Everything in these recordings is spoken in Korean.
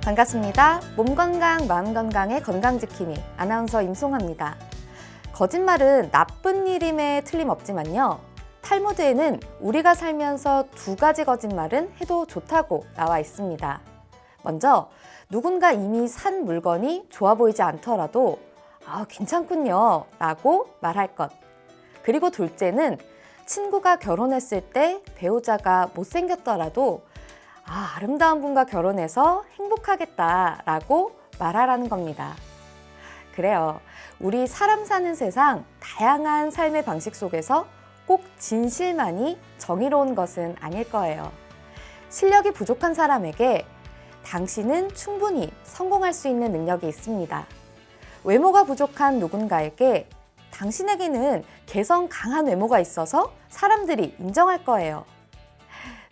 반갑습니다. 몸 건강, 마음 건강의 건강지킴이 아나운서 임송아입니다. 거짓말은 나쁜 일임에 틀림없지만요. 탈무드에는 우리가 살면서 두 가지 거짓말은 해도 좋다고 나와 있습니다. 먼저 누군가 이미 산 물건이 좋아 보이지 않더라도 괜찮군요 라고 말할 것. 그리고 둘째는 친구가 결혼했을 때 배우자가 못생겼더라도 아름다운 분과 결혼해서 행복하겠다라고 말하라는 겁니다. 그래요. 우리 사람 사는 세상 다양한 삶의 방식 속에서 꼭 진실만이 정의로운 것은 아닐 거예요. 실력이 부족한 사람에게 당신은 충분히 성공할 수 있는 능력이 있습니다. 외모가 부족한 누군가에게 당신에게는 개성 강한 외모가 있어서 사람들이 인정할 거예요.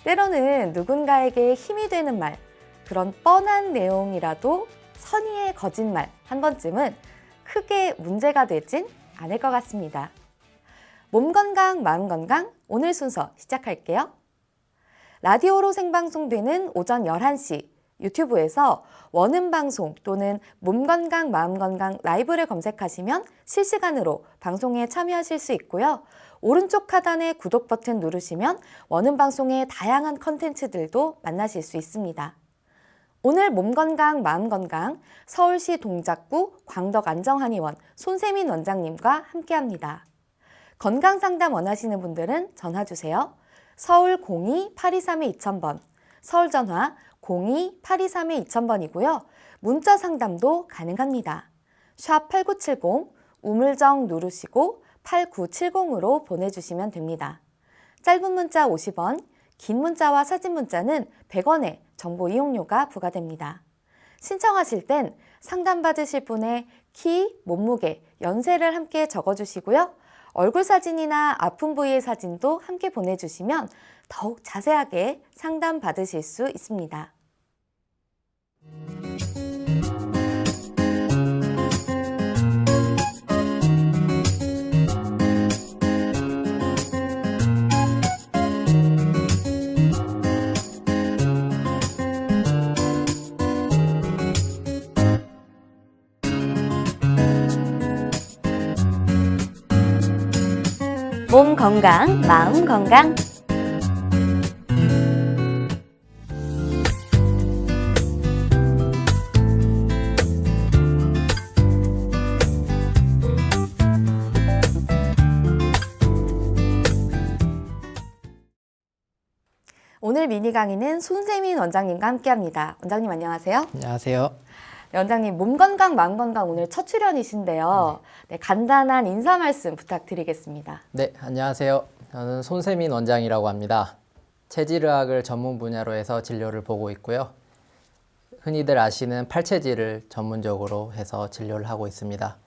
때로는 누군가에게 힘이 되는 말, 그런 뻔한 내용이라도 선의의 거짓말 한 번쯤은 크게 문제가 되진 않을 것 같습니다. 몸 건강, 마음 건강, 오늘 순서 시작할게요. 라디오로 생방송되는 오전 11시, 유튜브에서 원음방송 또는 몸 건강, 마음 건강 라이브를 검색하시면 실시간으로 방송에 참여하실 수 있고요. 오른쪽 하단의 구독 버튼 누르시면 원음방송의 다양한 컨텐츠들도 만나실 수 있습니다. 오늘 몸 건강, 마음 건강 서울시 동작구 광덕안정한의원 손세민 원장님과 함께합니다. 건강상담 원하시는 분들은 전화주세요. 서울 02-823-2000번, 서울 전화 02-823-2000번이고요. 문자 상담도 가능합니다. 샵 8970 우물정 누르시고 8970으로 보내주시면 됩니다. 짧은 문자 50원, 긴 문자와 사진 문자는 100원의 정보 이용료가 부과됩니다. 신청하실 땐 상담받으실 분의 키, 몸무게, 연세를 함께 적어주시고요. 얼굴 사진이나 아픈 부위의 사진도 함께 보내주시면 더욱 자세하게 상담받으실 수 있습니다. 몸 건강, 마음 건강. 오늘 미니 강의는 손세민 원장님과 함께합니다. 원장님 안녕하세요. 안녕하세요. 네, 원장님 몸 건강, 마음 건강 오늘 첫 출연이신데요. 네, 간단한 인사 말씀 부탁드리겠습니다. 네, 안녕하세요. 저는 손세민 원장이라고 합니다. 체질의학을 전문 분야로 해서 진료를 보고 있고요. 흔히들 아시는 팔체질을 전문적으로 해서 진료를 하고 있습니다.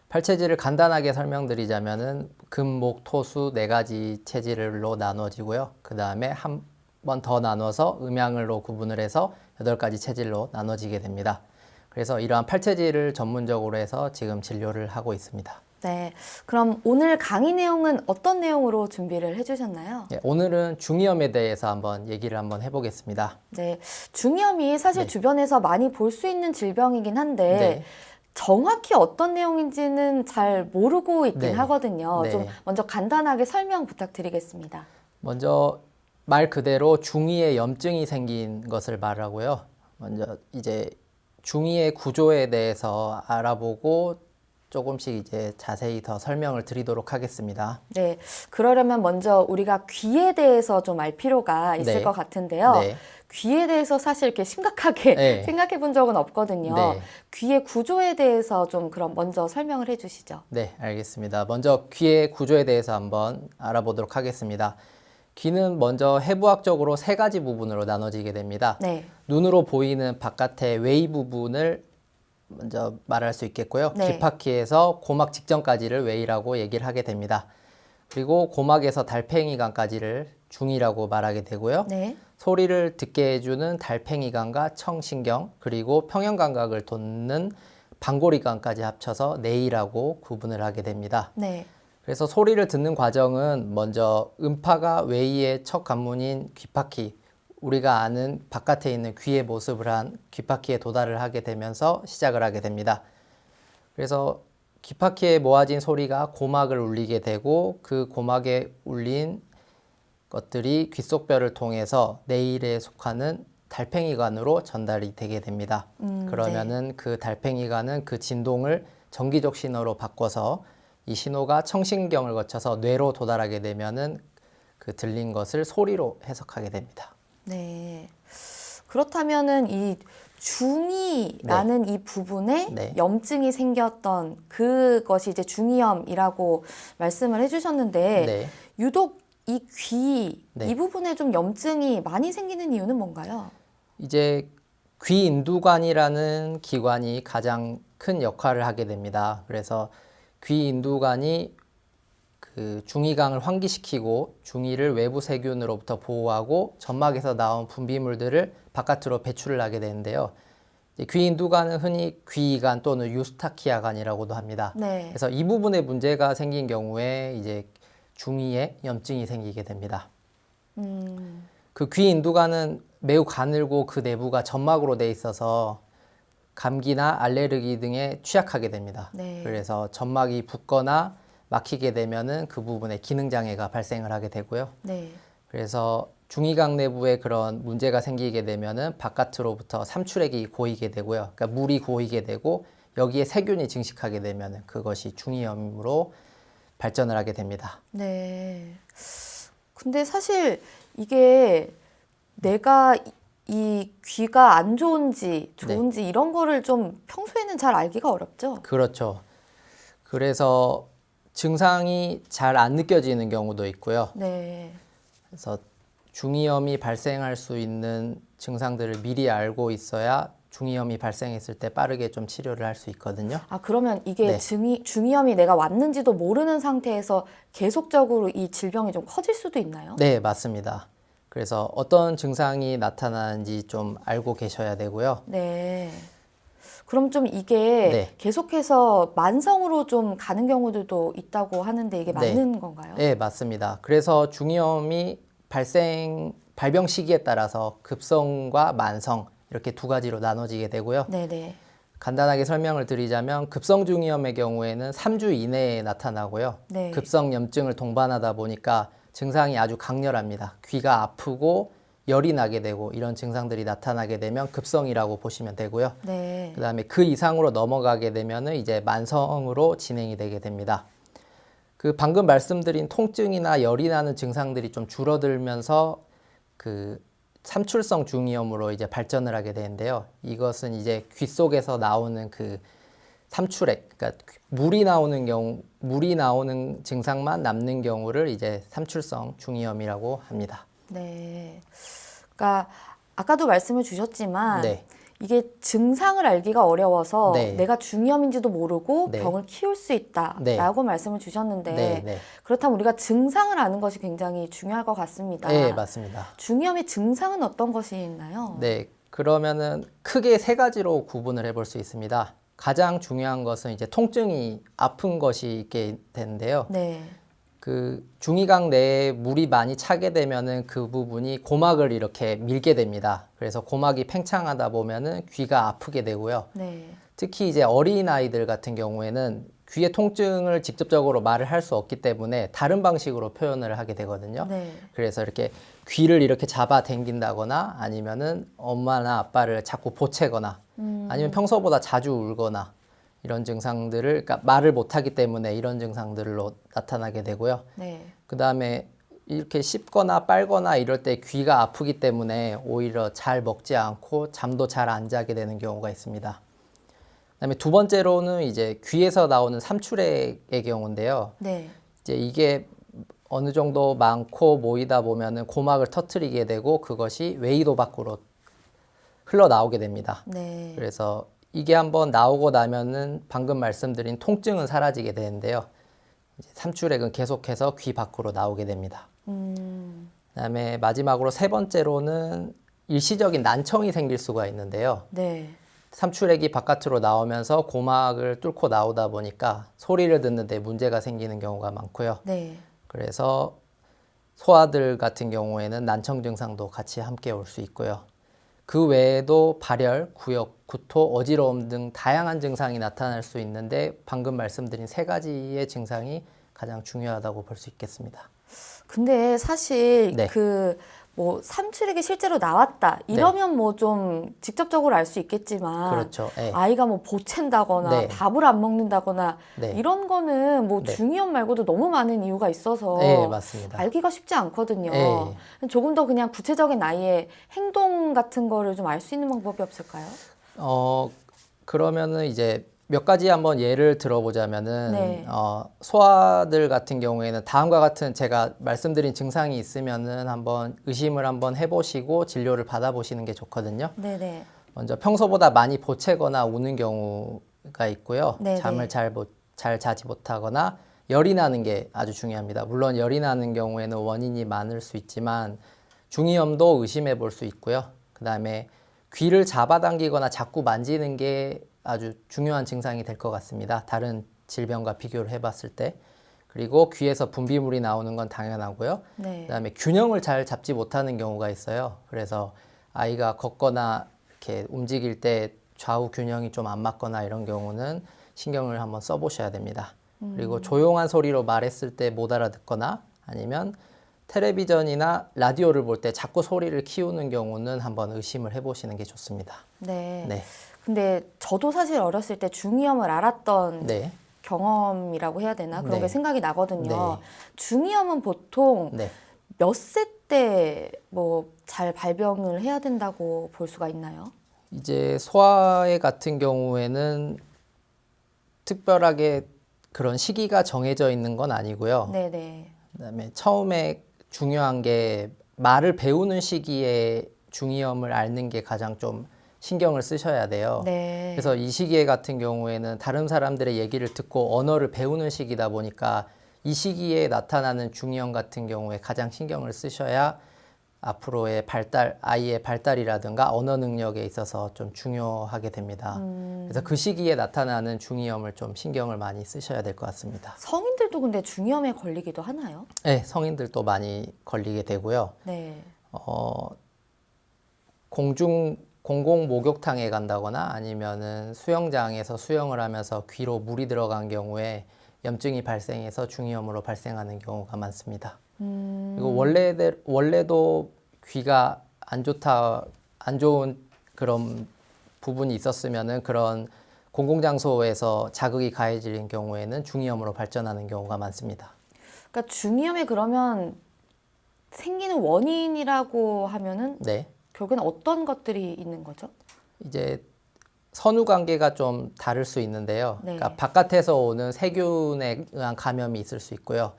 팔체질을 간단하게 설명드리자면은 금, 목, 토, 수 4가지 체질로 나누어지고요. 그 다음에 한 번 더 나눠서 음양을로 구분을 해서 8가지 체질로 나눠지게 됩니다. 그래서 이러한 팔체질을 전문적으로 해서 지금 진료를 하고 있습니다. 네, 그럼 오늘 강의 내용은 어떤 내용으로 준비를 해주셨나요? 네, 오늘은 중이염에 대해서 얘기를 해보겠습니다. 네, 중이염이 사실 주변에서 많이 볼 수 있는 질병이긴 한데 정확히 어떤 내용인지는 잘 모르고 있긴 하거든요. 좀 먼저 간단하게 설명 부탁드리겠습니다. 먼저 말 그대로 중이에 염증이 생긴 것을 말하고요. 먼저 이제 중이의 구조에 대해서 알아보고 조금씩 자세히 더 설명을 드리도록 하겠습니다. 네, 그러려면 먼저 우리가 귀에 대해서 좀 알 필요가 있을 것 같은데요. 귀에 대해서 사실 이렇게 심각하게 생각해 본 적은 없거든요. 귀의 구조에 대해서 좀 그럼 먼저 설명을 해 주시죠. 네, 알겠습니다. 먼저 귀의 구조에 대해서 한번 알아보도록 하겠습니다. 귀는 먼저 해부학적으로 3가지 부분으로 나눠지게 됩니다. 눈으로 보이는 바깥의 외이 부분을 먼저 말할 수 있겠고요. 귓바퀴에서 고막 직전까지를 외이라고 얘기를 하게 됩니다. 그리고 고막에서 달팽이관까지를 중이라고 말하게 되고요. 소리를 듣게 해주는 달팽이관과 청신경, 그리고 평형감각을 돋는 방골이관까지 합쳐서 내이라고 구분을 하게 됩니다. 그래서 소리를 듣는 과정은 먼저 음파가 외이의 첫 관문인 귓바퀴 우리가 아는 바깥에 있는 귀의 모습을 한 귓바퀴에 도달을 하게 되면서 시작을 하게 됩니다. 그래서 귓바퀴에 모아진 소리가 고막을 울리게 되고 그 고막에 울린 것들이 귓속뼈를 통해서 뇌일에 속하는 달팽이관으로 전달이 되게 됩니다. 그러면은 네. 그 달팽이관은 그 진동을 전기적 신호로 바꿔서 이 신호가 청신경을 거쳐서 뇌로 도달하게 되면은 그 들린 것을 소리로 해석하게 됩니다. 네. 그렇다면은 이 중이라는 이 부분에 네. 염증이 생겼던 그것이 이제 중이염이라고 말씀을 해주셨는데 네. 유독 이 귀, 네. 이 부분에 좀 염증이 많이 생기는 이유는 뭔가요? 이제 귀인두관이라는 기관이 가장 큰 역할을 하게 됩니다. 그래서 귀인두관이 그 중이강을 환기시키고 중이를 외부 세균으로부터 보호하고 점막에서 나온 분비물들을 바깥으로 배출을 하게 되는데요. 귀인두관은 흔히 귀이관 또는 유스타키아관이라고도 합니다. 네. 그래서 이 부분에 문제가 생긴 경우에 이제 중이에 염증이 생기게 됩니다. 그 귀인두관은 매우 가늘고 그 내부가 점막으로 돼 있어서 감기나 알레르기 등에 취약하게 됩니다. 네. 그래서 점막이 붓거나 막히게 되면은 그 부분에 기능 장애가 발생을 하게 되고요. 네. 그래서 중이강 내부에 그런 문제가 생기게 되면은 바깥으로부터 삼출액이 고이게 되고요. 그러니까 물이 고이게 되고 여기에 세균이 증식하게 되면은 그것이 중이염으로 발전을 하게 됩니다. 네. 근데 사실 이게 내가 이 귀가 안 좋은지 좋은지 이런 거를 좀 평소에는 잘 알기가 어렵죠? 그렇죠. 그래서 증상이 잘 안 느껴지는 경우도 있고요. 네. 그래서 중이염이 발생할 수 있는 증상들을 미리 알고 있어야 중이염이 발생했을 때 빠르게 좀 치료를 할 수 있거든요. 아, 그러면 이게 네. 중이염이 내가 왔는지도 모르는 상태에서 계속적으로 이 질병이 좀 커질 수도 있나요? 네, 맞습니다. 그래서 어떤 증상이 나타나는지 좀 알고 계셔야 되고요. 네. 그럼 좀 이게 네. 계속해서 만성으로 좀 가는 경우들도 있다고 하는데 이게 네. 맞는 건가요? 네, 맞습니다. 그래서 중이염이 발병 시기에 따라서 급성과 만성 이렇게 두 가지로 나눠지게 되고요. 네네. 간단하게 설명을 드리자면 급성 중이염의 경우에는 3주 이내에 나타나고요. 네. 급성 염증을 동반하다 보니까 증상이 아주 강렬합니다. 귀가 아프고 열이 나게 되고 이런 증상들이 나타나게 되면 급성이라고 보시면 되고요. 네. 그다음에 그 이상으로 넘어가게 되면은 이제 만성으로 진행이 되게 됩니다. 그 방금 말씀드린 통증이나 열이 나는 증상들이 좀 줄어들면서 그 삼출성 중이염으로 이제 발전을 하게 되는데요. 이것은 이제 귀 속에서 나오는 그 삼출액, 그러니까 물이 나오는 증상만 남는 경우를 이제 삼출성 중이염이라고 합니다. 네. 그러니까 아까도 말씀을 주셨지만 네. 이게 증상을 알기가 어려워서 네. 내가 중이염인지도 모르고 네. 병을 키울 수 있다라고 네. 말씀을 주셨는데 네. 그렇다면 우리가 증상을 아는 것이 굉장히 중요할 것 같습니다. 네, 맞습니다. 중이염의 증상은 어떤 것이 있나요? 네, 그러면은 크게 세 가지로 구분을 해볼 수 있습니다. 가장 중요한 것은 이제 통증이 아픈 것이 있게 되는데요. 네. 그 중이강 내에 물이 많이 차게 되면은 그 부분이 고막을 이렇게 밀게 됩니다. 그래서 고막이 팽창하다 보면은 귀가 아프게 되고요. 네. 특히 이제 어린 아이들 같은 경우에는 귀의 통증을 직접적으로 말을 할 수 없기 때문에 다른 방식으로 표현을 하게 되거든요. 네. 그래서 이렇게 귀를 이렇게 잡아 당긴다거나 아니면은 엄마나 아빠를 자꾸 보채거나 아니면 평소보다 자주 울거나 이런 증상들을, 그러니까 말을 못하기 때문에 이런 증상들로 나타나게 되고요. 네. 그 다음에 이렇게 씹거나 빨거나 이럴 때 귀가 아프기 때문에 오히려 잘 먹지 않고 잠도 잘 안 자게 되는 경우가 있습니다. 그다음에 두 번째로는 이제 귀에서 나오는 삼출액의 경우인데요. 네. 이제 이게 어느 정도 많고 모이다 보면은 고막을 터트리게 되고 그것이 외이도 밖으로 흘러나오게 됩니다. 네. 그래서 이게 한번 나오고 나면은 방금 말씀드린 통증은 사라지게 되는데요. 이제 삼출액은 계속해서 귀 밖으로 나오게 됩니다. 그다음에 마지막으로 세 번째로는 일시적인 난청이 생길 수가 있는데요. 네. 삼출액이 바깥으로 나오면서 고막을 뚫고 나오다 보니까 소리를 듣는데 문제가 생기는 경우가 많고요. 네. 그래서 소아들 같은 경우에는 난청 증상도 같이 함께 올 수 있고요. 그 외에도 발열, 구역, 구토, 어지러움 등 다양한 증상이 나타날 수 있는데 방금 말씀드린 세 가지의 증상이 가장 중요하다고 볼 수 있겠습니다. 근데 사실 네. 뭐 삼출액이 실제로 나왔다 이러면 뭐 좀 직접적으로 알 수 있겠지만 그렇죠. 네. 아이가 뭐 보챈다거나 네. 밥을 안 먹는다거나 네. 이런 거는 뭐 네. 중이염 말고도 너무 많은 이유가 있어서 네, 맞습니다. 알기가 쉽지 않거든요. 네. 조금 더 그냥 구체적인 아이의 행동 같은 거를 좀 알 수 있는 방법이 없을까요? 그러면은 이제 몇 가지 한번 예를 들어보자면은 네. 소아들 같은 경우에는 다음과 같은 제가 말씀드린 증상이 있으면은 한번 의심을 한번 해보시고 진료를 받아보시는 게 좋거든요. 네네. 먼저 평소보다 많이 보채거나 우는 경우가 있고요. 네네. 잠을 잘 자지 못하거나 열이 나는 게 아주 중요합니다. 물론 열이 나는 경우에는 원인이 많을 수 있지만 중이염도 의심해 볼 수 있고요. 그다음에 귀를 잡아당기거나 자꾸 만지는 게 아주 중요한 증상이 될 것 같습니다. 다른 질병과 비교를 해봤을 때. 그리고 귀에서 분비물이 나오는 건 당연하고요. 네. 그다음에 균형을 잘 잡지 못하는 경우가 있어요. 그래서 아이가 걷거나 이렇게 움직일 때 좌우 균형이 좀 안 맞거나 이런 경우는 신경을 한번 써보셔야 됩니다. 그리고 조용한 소리로 말했을 때 못 알아듣거나 아니면 텔레비전이나 라디오를 볼 때 자꾸 소리를 키우는 경우는 한번 의심을 해보시는 게 좋습니다. 네. 네. 근데 저도 사실 어렸을 때 중이염을 알았던 네. 경험이라고 해야 되나? 그런 네. 게 생각이 나거든요. 네. 중이염은 보통 네. 몇 세 때 뭐 잘 발병을 해야 된다고 볼 수가 있나요? 이제 소아의 같은 경우에는 특별하게 그런 시기가 정해져 있는 건 아니고요. 네네. 그다음에 처음에 중요한 게 말을 배우는 시기에 중이염을 앓는 게 가장 좀 신경을 쓰셔야 돼요. 네. 그래서 이 시기에 같은 경우에는 다른 사람들의 얘기를 듣고 언어를 배우는 시기다 보니까 이 시기에 나타나는 중이염 같은 경우에 가장 신경을 쓰셔야 앞으로의 아이의 발달이라든가 언어 능력에 있어서 좀 중요하게 됩니다. 그래서 그 시기에 나타나는 중이염을 좀 신경을 많이 쓰셔야 될 것 같습니다. 성인들도 근데 중이염에 걸리기도 하나요? 네, 성인들도 많이 걸리게 되고요. 네. 공공 목욕탕에 간다거나 아니면은 수영장에서 수영을 하면서 귀로 물이 들어간 경우에 염증이 발생해서 중이염으로 발생하는 경우가 많습니다. 그리고 원래도 귀가 안 좋은 그런 부분이 있었으면은 그런 공공장소에서 자극이 가해지는 경우에는 중이염으로 발전하는 경우가 많습니다. 그러니까 중이염에 그러면 생기는 원인이라고 하면은 네. 결국엔 어떤 것들이 있는 거죠? 이제 선후 관계가 좀 다를 수 있는데요. 네. 그러니까 바깥에서 오는 세균에 의한 감염이 있을 수 있고요.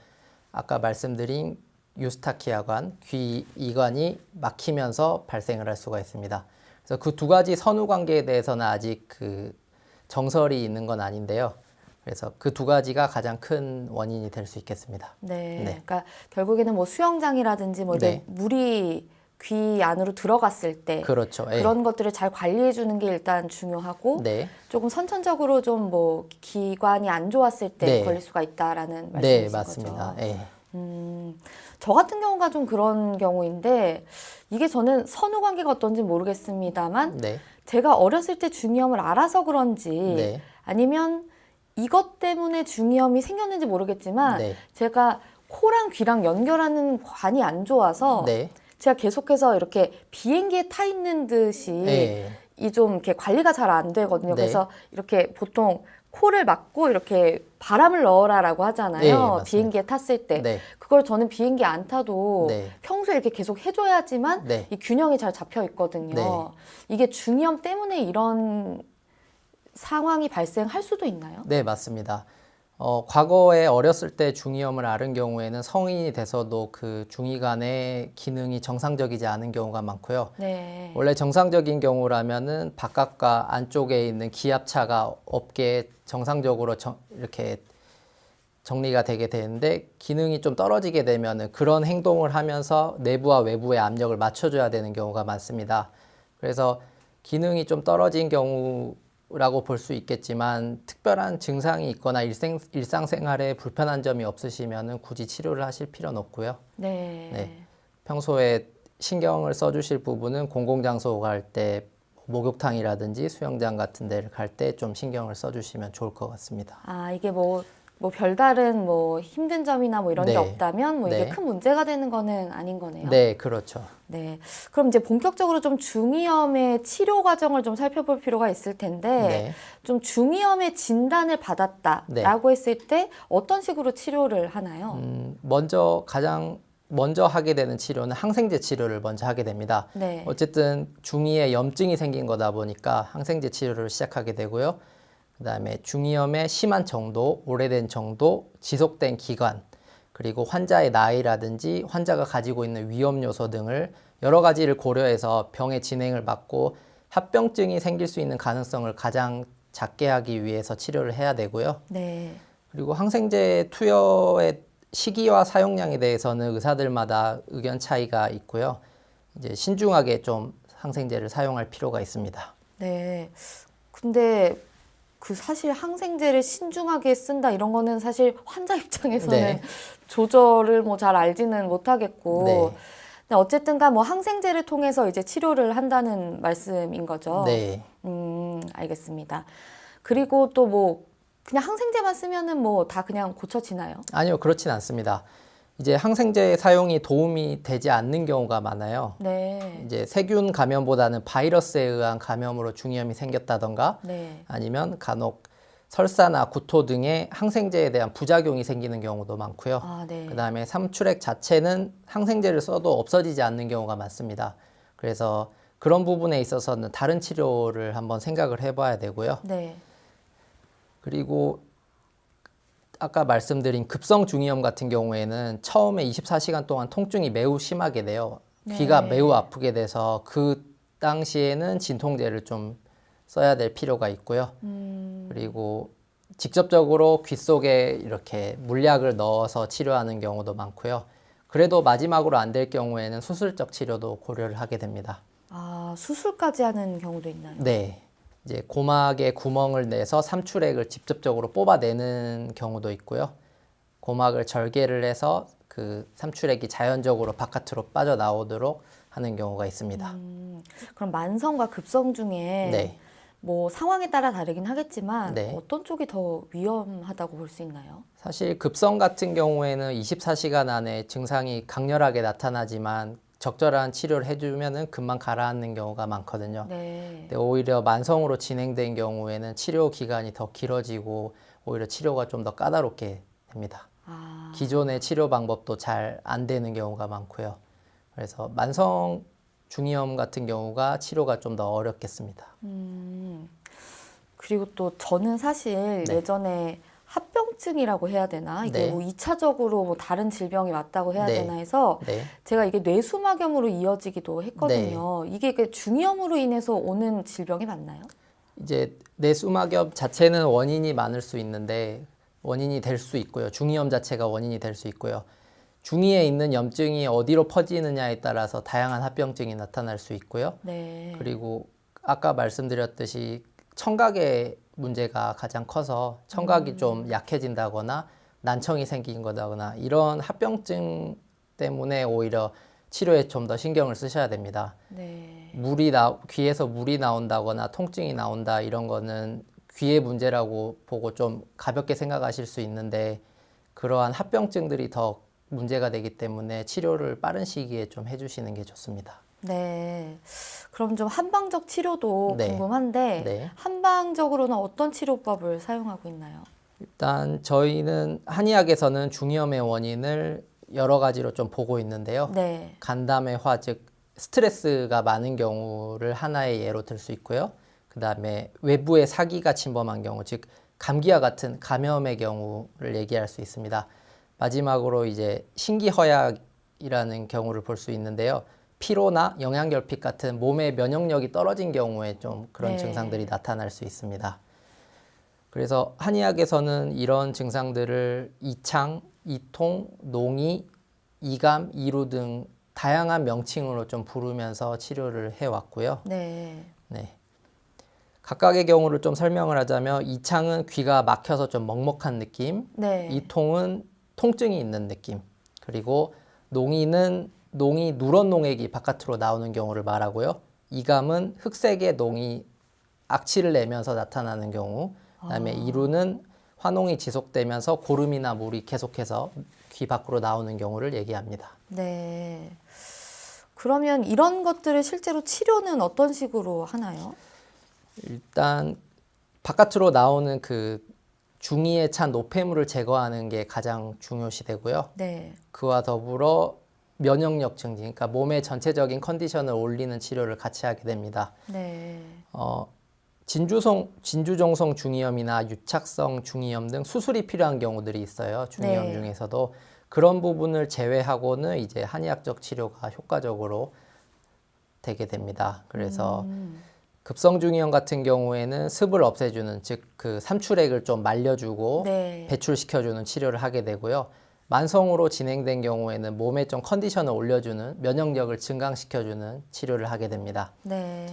아까 말씀드린 유스타키아관, 귀 이관이 막히면서 발생을 할 수가 있습니다. 그래서 그 두 가지 선후 관계에 대해서는 아직 그 정설이 있는 건 아닌데요. 그래서 그 두 가지가 가장 큰 원인이 될 수 있겠습니다. 네. 네. 그러니까 결국에는 뭐 수영장이라든지 뭐 이렇게 네. 물이 귀 안으로 들어갔을 때 그렇죠. 그런 것들을 잘 관리해 주는 게 일단 중요하고 네. 조금 선천적으로 좀 뭐 기관이 안 좋았을 때 네. 걸릴 수가 있다라는 말씀이신 네, 거죠. 맞습니다. 네. 저 같은 경우가 좀 그런 경우인데 이게 저는 선후 관계가 어떤지 모르겠습니다만 네. 제가 어렸을 때 중이염을 알아서 그런지 네. 아니면 이것 때문에 중이염이 생겼는지 모르겠지만 네. 제가 코랑 귀랑 연결하는 관이 안 좋아서 네. 제가 계속해서 이렇게 비행기에 타 있는 듯이 네. 이 좀 이렇게 관리가 잘 안 되거든요. 네. 그래서 이렇게 보통 코를 막고 이렇게 바람을 넣어라라고 하잖아요. 네, 맞습니다. 비행기에 탔을 때. 네. 그걸 저는 비행기 안 타도 네. 평소에 이렇게 계속 해줘야지만 네. 이 균형이 잘 잡혀 있거든요. 네. 이게 중이염 때문에 이런 상황이 발생할 수도 있나요? 네, 맞습니다. 과거에 어렸을 때 중이염을 앓은 경우에는 성인이 돼서도 그 중이간의 기능이 정상적이지 않은 경우가 많고요. 네. 원래 정상적인 경우라면은 바깥과 안쪽에 있는 기압차가 없게 정상적으로 이렇게 정리가 되게 되는데 기능이 좀 떨어지게 되면은 그런 행동을 하면서 내부와 외부의 압력을 맞춰줘야 되는 경우가 많습니다. 그래서 기능이 좀 떨어진 경우 라고 볼 수 있겠지만 특별한 증상이 있거나 일상생활에 불편한 점이 없으시면 굳이 치료를 하실 필요는 없고요. 네. 네. 평소에 신경을 써주실 부분은 공공장소 갈 때 목욕탕이라든지 수영장 같은 데를 갈 때 좀 신경을 써주시면 좋을 것 같습니다. 아, 이게 뭐 별다른 뭐 힘든 점이나 뭐 이런 게 네. 없다면 뭐 이게 네. 큰 문제가 되는 거는 아닌 거네요. 네, 그렇죠. 네. 그럼 이제 본격적으로 좀 중이염의 치료 과정을 좀 살펴볼 필요가 있을 텐데, 네. 좀 중이염의 진단을 받았다라고 했을 때 어떤 식으로 치료를 하나요? 가장 먼저 하게 되는 치료는 항생제 치료를 먼저 하게 됩니다. 네. 어쨌든 중이에 염증이 생긴 거다 보니까 항생제 치료를 시작하게 되고요. 그다음에 중이염의 심한 정도, 오래된 정도, 지속된 기간, 그리고 환자의 나이라든지 환자가 가지고 있는 위험 요소 등을 여러 가지를 고려해서 병의 진행을 막고 합병증이 생길 수 있는 가능성을 가장 작게 하기 위해서 치료를 해야 되고요. 네. 그리고 항생제 투여의 시기와 사용량에 대해서는 의사들마다 의견 차이가 있고요. 이제 신중하게 좀 항생제를 사용할 필요가 있습니다. 네. 근데 그 사실 항생제를 신중하게 쓴다 이런 거는 사실 환자 입장에서는 네. 조절을 뭐 잘 알지는 못하겠고. 네. 근데 어쨌든간 뭐 항생제를 통해서 이제 치료를 한다는 말씀인 거죠. 네. 알겠습니다. 그리고 또 뭐 그냥 항생제만 쓰면은 뭐 다 그냥 고쳐지나요? 아니요, 그렇진 않습니다. 이제 항생제 사용이 도움이 되지 않는 경우가 많아요. 네. 이제 세균 감염보다는 바이러스에 의한 감염으로 중이염이 생겼다던가 네. 아니면 간혹 설사나 구토 등의 항생제에 대한 부작용이 생기는 경우도 많고요. 아, 네. 그다음에 삼출액 자체는 항생제를 써도 없어지지 않는 경우가 많습니다. 그래서 그런 부분에 있어서는 다른 치료를 한번 생각을 해봐야 되고요. 네. 그리고 아까 말씀드린 급성 중이염 같은 경우에는 처음에 24시간 동안 통증이 매우 심하게 돼요. 네. 귀가 매우 아프게 돼서 그 당시에는 진통제를 좀 써야 될 필요가 있고요. 그리고 직접적으로 귀 속에 이렇게 물약을 넣어서 치료하는 경우도 많고요. 그래도 마지막으로 안 될 경우에는 수술적 치료도 고려를 하게 됩니다. 아, 수술까지 하는 경우도 있나요? 네. 이제 고막에 구멍을 내서 삼출액을 직접적으로 뽑아내는 경우도 있고요. 고막을 절개를 해서 그 삼출액이 자연적으로 바깥으로 빠져나오도록 하는 경우가 있습니다. 그럼 만성과 급성 중에 네. 뭐 상황에 따라 다르긴 하겠지만 네. 어떤 쪽이 더 위험하다고 볼 수 있나요? 사실 급성 같은 경우에는 24시간 안에 증상이 강렬하게 나타나지만 적절한 치료를 해주면은 금방 가라앉는 경우가 많거든요. 네. 근데 오히려 만성으로 진행된 경우에는 치료 기간이 더 길어지고 오히려 치료가 좀 더 까다롭게 됩니다. 아, 기존의 치료 방법도 잘 안 되는 경우가 많고요. 그래서 만성 중이염 같은 경우가 치료가 좀 더 어렵겠습니다. 그리고 또 저는 사실 네. 예전에 합병증이라고 해야 되나? 이게 네. 뭐 2차적으로 뭐 다른 질병이 왔다고 해야 네. 되나 해서 네. 제가 이게 뇌수막염으로 이어지기도 했거든요. 이게 그 중이염으로 인해서 오는 질병이 맞나요? 이제 뇌수막염 자체는 원인이 많을 수 있는데 원인이 될 수 있고요. 중이염 자체가 원인이 될 수 있고요. 중이에 있는 염증이 어디로 퍼지느냐에 따라서 다양한 합병증이 나타날 수 있고요. 네. 그리고 아까 말씀드렸듯이 청각의 문제가 가장 커서 청각이 좀 약해진다거나 난청이 생긴 거다거나 이런 합병증 때문에 오히려 치료에 좀 더 신경을 쓰셔야 됩니다. 네. 귀에서 물이 나온다거나 통증이 나온다 이런 거는 귀의 문제라고 보고 좀 가볍게 생각하실 수 있는데 그러한 합병증들이 더 문제가 되기 때문에 치료를 빠른 시기에 좀 해주시는 게 좋습니다. 네. 그럼 좀 한방적 치료도 네. 궁금한데 네. 한방적으로는 어떤 치료법을 사용하고 있나요? 일단 저희는 한의학에서는 중이염의 원인을 여러 가지로 좀 보고 있는데요. 네. 간담회화 즉 스트레스가 많은 경우를 하나의 예로 들 수 있고요. 그다음에 외부의 사기가 침범한 경우 즉 감기와 같은 감염의 경우를 얘기할 수 있습니다. 마지막으로 이제 신기허약이라는 경우를 볼 수 있는데요. 피로나 영양결핍 같은 몸의 면역력이 떨어진 경우에 좀 그런 네. 증상들이 나타날 수 있습니다. 그래서 한의학에서는 이런 증상들을 이창, 이통, 농이, 이감, 이루 등 다양한 명칭으로 좀 부르면서 치료를 해왔고요. 네. 네. 각각의 경우를 좀 설명을 하자면 이창은 귀가 막혀서 좀 먹먹한 느낌, 네. 이통은 통증이 있는 느낌, 그리고 농이는 농이 누런 농액이 바깥으로 나오는 경우를 말하고요. 이감은 흑색의 농이 악취를 내면서 나타나는 경우, 그다음에 이루는 화농이 지속되면서 고름이나 물이 계속해서 귀 밖으로 나오는 경우를 얘기합니다. 네. 그러면 이런 것들을 실제로 치료는 어떤 식으로 하나요? 일단 바깥으로 나오는 그 중이에 찬 노폐물을 제거하는 게 가장 중요시 되고요. 네. 그와 더불어 면역력 증진, 그러니까 몸의 전체적인 컨디션을 올리는 치료를 같이 하게 됩니다. 네. 진주종성 중이염이나 유착성 중이염 등 수술이 필요한 경우들이 있어요. 중이염 네. 중에서도 그런 부분을 제외하고는 이제 한의학적 치료가 효과적으로 되게 됩니다. 그래서 급성 중이염 같은 경우에는 습을 없애주는, 즉 그 삼출액을 좀 말려주고 네. 배출시켜주는 치료를 하게 되고요. 만성으로 진행된 경우에는 몸의 좀 컨디션을 올려주는, 면역력을 증강시켜주는 치료를 하게 됩니다. 네.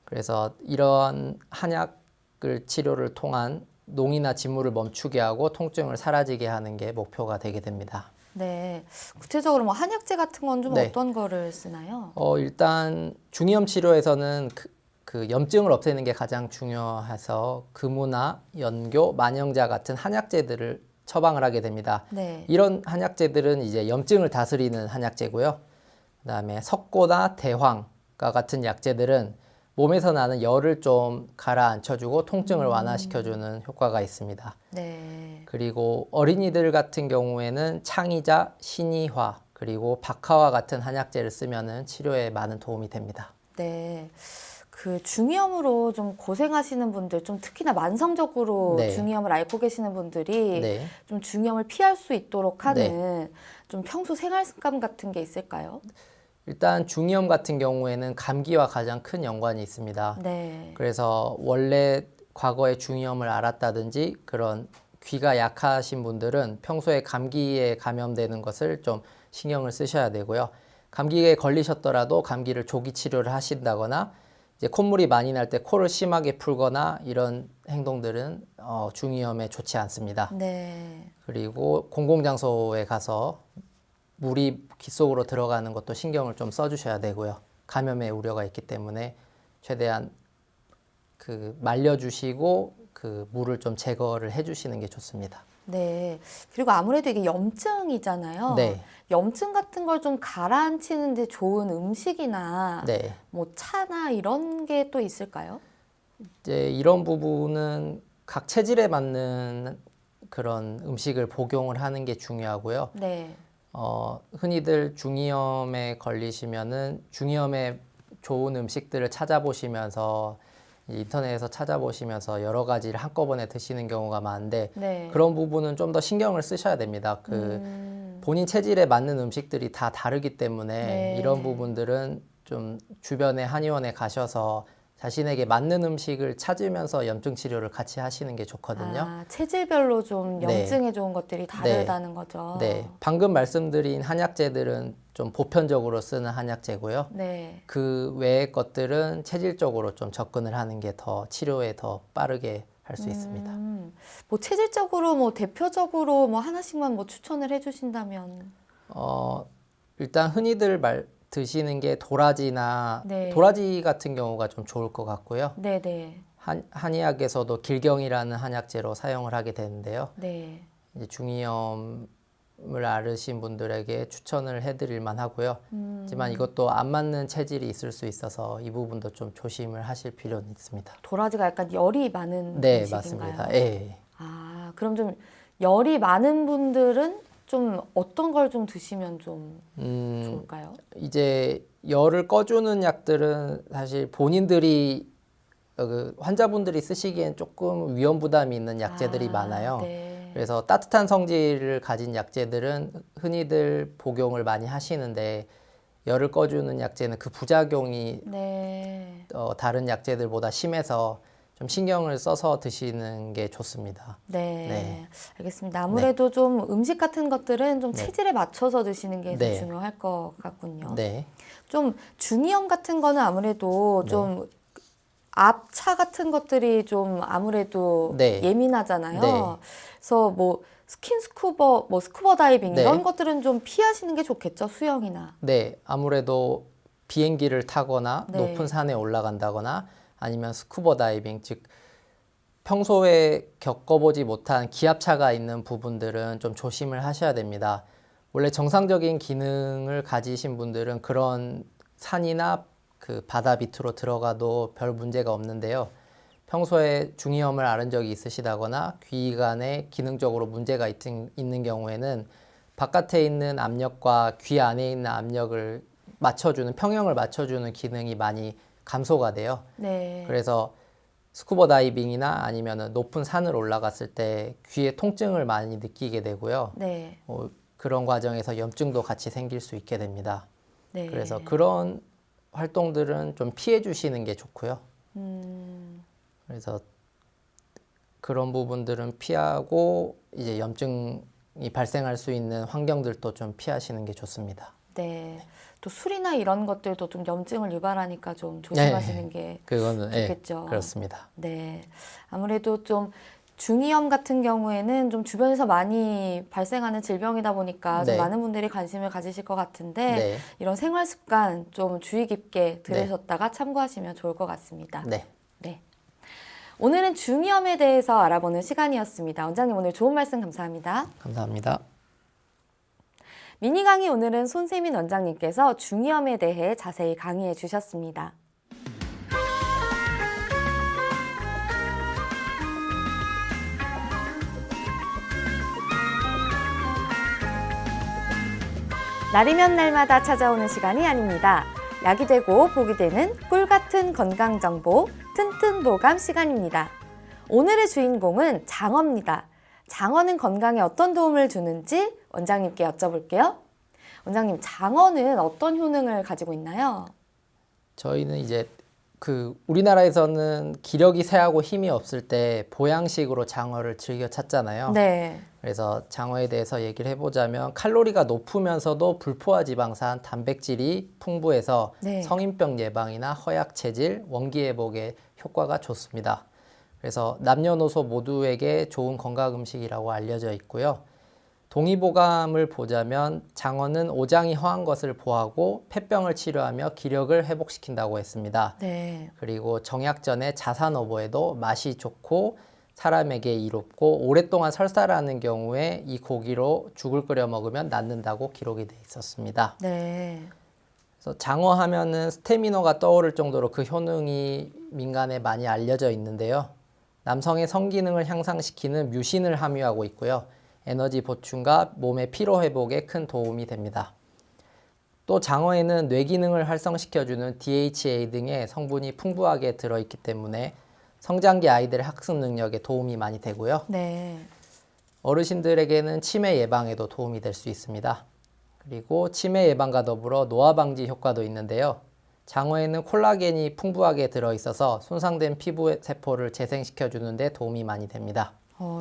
그래서 이러한 한약을 치료를 통한 농이나 진물을 멈추게 하고 통증을 사라지게 하는 게 목표가 되게 됩니다. 네. 구체적으로 뭐 한약재 같은 건 좀 네. 어떤 거를 쓰나요? 일단 중이염 치료에서는 그 염증을 없애는 게 가장 중요해서 금우나 연교, 만영자 같은 한약재들을 처방을 하게 됩니다. 네. 이런 한약재들은 이제 염증을 다스리는 한약재고요. 그다음에 석고나 대황과 같은 약재들은 몸에서 나는 열을 좀 가라앉혀주고 통증을 완화시켜주는 효과가 있습니다. 네. 그리고 어린이들 같은 경우에는 창이자, 신이화, 그리고 박하와 같은 한약재를 쓰면은 치료에 많은 도움이 됩니다. 네. 그 중이염으로 좀 고생하시는 분들, 좀 특히나 만성적으로 네. 중이염을 앓고 계시는 분들이 네. 좀 중이염을 피할 수 있도록 하는 좀 평소 생활 습관 같은 게 있을까요? 일단 중이염 같은 경우에는 감기와 가장 큰 연관이 있습니다. 네. 그래서 원래 과거에 중이염을 앓았다든지 그런 귀가 약하신 분들은 평소에 감기에 감염되는 것을 좀 신경을 쓰셔야 되고요. 감기에 걸리셨더라도 감기를 조기 치료를 하신다거나 이제 콧물이 많이 날 때 코를 심하게 풀거나 이런 행동들은 중이염에 좋지 않습니다. 네. 그리고 공공장소에 가서 물이 귀 속으로 들어가는 것도 신경을 좀 써주셔야 되고요. 감염의 우려가 있기 때문에 최대한 그 말려주시고 그 물을 좀 제거를 해주시는 게 좋습니다. 네. 그리고 아무래도 이게 염증이잖아요. 네. 염증 같은 걸 좀 가라앉히는데 좋은 음식이나 네. 뭐 차나 이런 게 또 있을까요? 이제 이런 부분은 각 체질에 맞는 그런 음식을 복용을 하는 게 중요하고요. 네. 흔히들 중이염에 걸리시면은 중이염에 좋은 음식들을 찾아보시면서 인터넷에서 찾아보시면서 여러 가지를 한꺼번에 드시는 경우가 많은데 네. 그런 부분은 좀 더 신경을 쓰셔야 됩니다. 본인 체질에 맞는 음식들이 다 다르기 때문에 네. 이런 부분들은 좀 주변의 한의원에 가셔서 자신에게 맞는 음식을 찾으면서 염증 치료를 같이 하시는 게 좋거든요. 아, 체질별로 좀 염증에 좋은 것들이 다르다는 거죠. 네, 방금 말씀드린 한약재들은 좀 보편적으로 쓰는 한약재고요. 네. 그 외의 것들은 체질적으로 좀 접근을 하는 게 더 치료에 더 빠르게 할 수 있습니다. 뭐 체질적으로 뭐 대표적으로 뭐 하나씩만 뭐 추천을 해주신다면. 일단 흔히들 드시는 게 도라지나 네. 도라지 같은 경우가 좀 좋을 것 같고요. 네네. 한의학에서도 길경이라는 한약재로 사용을 하게 되는데요. 네. 이제 중이염을 앓으신 분들에게 추천을 해드릴 만하고요. 하지만 이것도 안 맞는 체질이 있을 수 있어서 이 부분도 좀 조심을 하실 필요는 있습니다. 도라지가 약간 열이 많은 네, 음식인가요? 맞습니다. 네. 아, 그럼 좀 열이 많은 분들은 좀 어떤 걸 좀 드시면 좀 좋을까요? 이제 열을 꺼주는 약들은 사실 본인들이 환자분들이 쓰시기엔 조금 위험 부담이 있는 약재들이 많아요. 네. 그래서 따뜻한 성질을 가진 약재들은 흔히들 복용을 많이 하시는데 열을 꺼주는 약재는 그 부작용이 네. 다른 약재들보다 심해서 좀 신경을 써서 드시는 게 좋습니다. 네. 네. 알겠습니다. 아무래도 좀 음식 같은 것들은 좀 네. 체질에 맞춰서 드시는 게 좀 네. 중요할 것 같군요. 네. 좀 중이염 같은 거는 아무래도 네. 좀 앞차 같은 것들이 좀 아무래도 네. 예민하잖아요. 네. 그래서 뭐 스킨스쿠버, 뭐 스쿠버 다이빙 네. 이런 것들은 좀 피하시는 게 좋겠죠, 수영이나. 네, 아무래도 비행기를 타거나 네. 높은 산에 올라간다거나 아니면 스쿠버 다이빙, 즉 평소에 겪어보지 못한 기압차가 있는 부분들은 좀 조심을 하셔야 됩니다. 원래 정상적인 기능을 가지신 분들은 그런 산이나 그 바다 밑으로 들어가도 별 문제가 없는데요. 평소에 중이염을 앓은 적이 있으시다거나 귀관에 기능적으로 문제가 있는 경우에는 바깥에 있는 압력과 귀 안에 있는 압력을 맞춰주는, 평형을 맞춰주는 기능이 많이 감소가 돼요. 네. 그래서 스쿠버 다이빙이나 아니면 높은 산을 올라갔을 때 귀에 통증을 많이 느끼게 되고요. 네. 그런 과정에서 염증도 같이 생길 수 있게 됩니다. 네. 그래서 그런 활동들은 좀 피해 주시는 게 좋고요. 그래서 그런 부분들은 피하고 이제 염증이 발생할 수 있는 환경들도 좀 피하시는 게 좋습니다. 네. 또 술이나 이런 것들도 좀 염증을 유발하니까 좀 조심하시는 게 그거는 좋겠죠. 그렇습니다. 네. 아무래도 좀 중이염 같은 경우에는 좀 주변에서 많이 발생하는 질병이다 보니까 좀 네. 많은 분들이 관심을 가지실 것 같은데 네. 이런 생활 습관 좀 주의 깊게 들으셨다가 참고하시면 좋을 것 같습니다. 네. 네. 오늘은 중이염에 대해서 알아보는 시간이었습니다. 원장님 오늘 좋은 말씀 감사합니다. 감사합니다. 미니 강의 오늘은 손세민 원장님께서 중이염에 대해 자세히 강의해 주셨습니다. 날이면 날마다 찾아오는 시간이 아닙니다. 약이 되고 복이 되는 꿀 같은 건강 정보 튼튼 보감 시간입니다. 오늘의 주인공은 장어입니다. 장어는 건강에 어떤 도움을 주는지 원장님께 여쭤볼게요. 원장님, 장어는 어떤 효능을 가지고 있나요? 저희는 이제 우리나라에서는 기력이 세하고 힘이 없을 때 보양식으로 장어를 즐겨 찾잖아요. 네. 그래서 장어에 대해서 얘기를 해보자면 칼로리가 높으면서도 불포화 지방산, 단백질이 풍부해서 네. 성인병 예방이나 허약 체질, 원기 회복에 효과가 좋습니다. 그래서 남녀노소 모두에게 좋은 건강 음식이라고 알려져 있고요. 동의보감을 보자면 장어는 오장이 허한 것을 보하고 폐병을 치료하며 기력을 회복시킨다고 했습니다. 네. 그리고 정약전의 자산어보에도 맛이 좋고 사람에게 이롭고 오랫동안 설사를 는 경우에 이 고기로 죽을 끓여 먹으면 낫는다고 기록이 돼 있었습니다. 네. 그래서 장어 하면은 스테미너가 떠오를 정도로 그 효능이 민간에 많이 알려져 있는데요. 남성의 성기능을 향상시키는 뮤신을 함유하고 있고요. 에너지 보충과 몸의 피로 회복에 큰 도움이 됩니다. 또 장어에는 뇌 기능을 활성시켜주는 DHA 등의 성분이 풍부하게 들어있기 때문에 성장기 아이들의 학습 능력에 도움이 많이 되고요. 네. 어르신들에게는 치매 예방에도 도움이 될 수 있습니다. 그리고 치매 예방과 더불어 노화 방지 효과도 있는데요. 장어에는 콜라겐이 풍부하게 들어있어서 손상된 피부 세포를 재생시켜주는 데 도움이 많이 됩니다.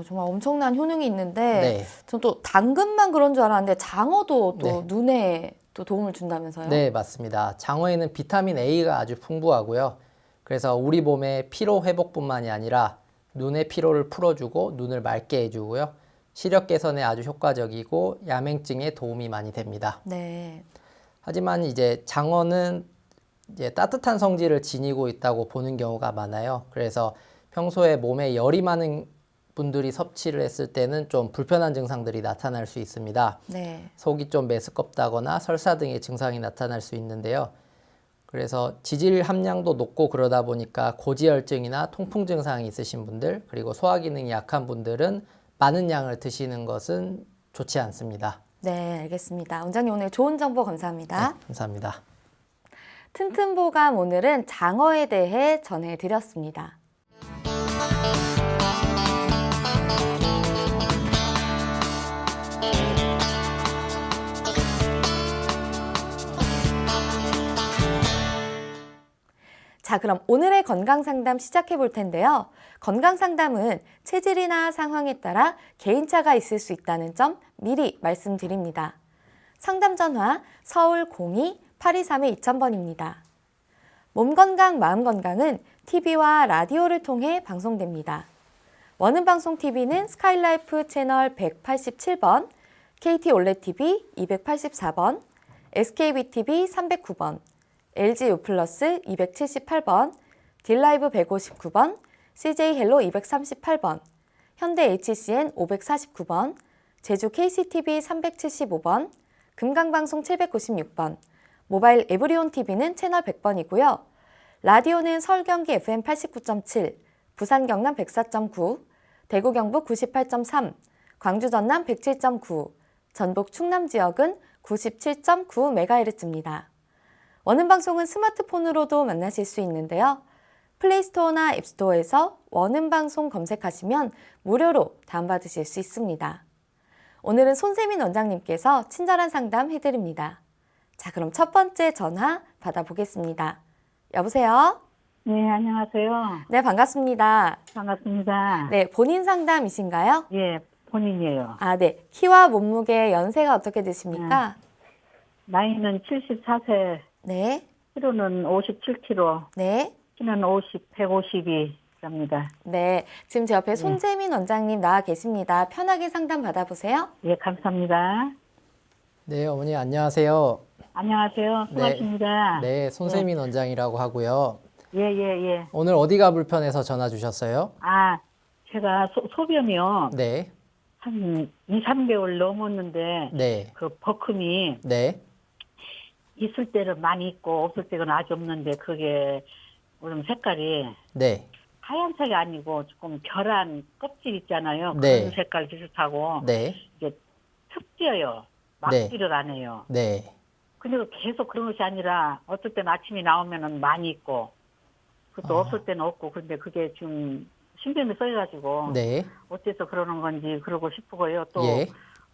정말 엄청난 효능이 있는데 네. 전 또 당근만 그런 줄 알았는데 장어도 또 네. 눈에 또 도움을 준다면서요? 네, 맞습니다. 장어에는 비타민 A가 아주 풍부하고요. 그래서 우리 몸의 피로 회복뿐만이 아니라 눈의 피로를 풀어주고 눈을 맑게 해주고요. 시력 개선에 아주 효과적이고 야맹증에 도움이 많이 됩니다. 네. 하지만 이제 장어는 이제 따뜻한 성질을 지니고 있다고 보는 경우가 많아요. 그래서 평소에 몸에 열이 많은 분들이 섭취를 했을 때는 좀 불편한 증상들이 나타날 수 있습니다. 네. 속이 좀 메스껍다거나 설사 등의 증상이 나타날 수 있는데요. 그래서 지질 함량도 높고 그러다 보니까 고지혈증이나 통풍 증상이 있으신 분들, 그리고 소화 기능이 약한 분들은 많은 양을 드시는 것은 좋지 않습니다. 네, 알겠습니다. 원장님 오늘 좋은 정보 감사합니다. 네, 감사합니다. 튼튼보감 오늘은 장어에 대해 전해드렸습니다. 자, 그럼 오늘의 건강상담 시작해 볼 텐데요. 건강상담은 체질이나 상황에 따라 개인차가 있을 수 있다는 점 미리 말씀드립니다. 상담 전화 서울 02-823-2000번입니다. 몸 건강, 마음 건강은 TV와 라디오를 통해 방송됩니다. 원음방송 TV는 스카이라이프 채널 187번, KT 올레 TV 284번, SKBTV 309번, LG U+ 278번, 딜라이브 159번, CJ 헬로 238번, 현대 HCN 549번, 제주 KCTV 375번, 금강방송 796번, 모바일 에브리온 TV는 채널 100번이고요. 라디오는 서울 경기 FM 89.7, 부산 경남 104.9, 대구 경북 98.3, 광주 전남 107.9, 전북 충남 지역은 97.9MHz입니다. 원음방송은 스마트폰으로도 만나실 수 있는데요. 플레이스토어나 앱스토어에서 원음방송 검색하시면 무료로 다운받으실 수 있습니다. 오늘은 손세민 원장님께서 친절한 상담 해드립니다. 자, 그럼 첫 번째 전화 받아보겠습니다. 여보세요? 네, 안녕하세요. 네, 반갑습니다. 반갑습니다. 네, 본인 상담이신가요? 예, 본인이에요. 아, 네. 키와 몸무게, 연세가 어떻게 되십니까? 나이는 74세, 네. 키로는 57kg, 네. 키는 152입니다. 네. 지금 제 옆에 손재민 원장님 나와 계십니다. 편하게 상담 받아보세요. 예, 감사합니다. 네, 어머니 안녕하세요. 안녕하세요. 수고하십니다. 네, 손세민 원장이라고 하고요. 예, 예, 예. 오늘 어디가 불편해서 전화 주셨어요? 아, 제가 소변이요. 네, 한 2, 3개월 넘었는데, 네, 그 버큼이 네, 있을 때는 많이 있고, 없을 때는 아주 없는데, 그게, 오늘 색깔이 네, 하얀색이 아니고 조금 결한 껍질 있잖아요. 네. 그런 색깔 비슷하고 네, 이게 툭 띄어요. 네. 막지를 안 해요. 네, 근데 계속 그런 것이 아니라 어떨 땐 아침에 나오면은 많이 있고 또 없을 때는 없고 근데 그게 지금 신경이 써가지고 네, 어째서 그러는 건지 그러고 싶고요. 또 예,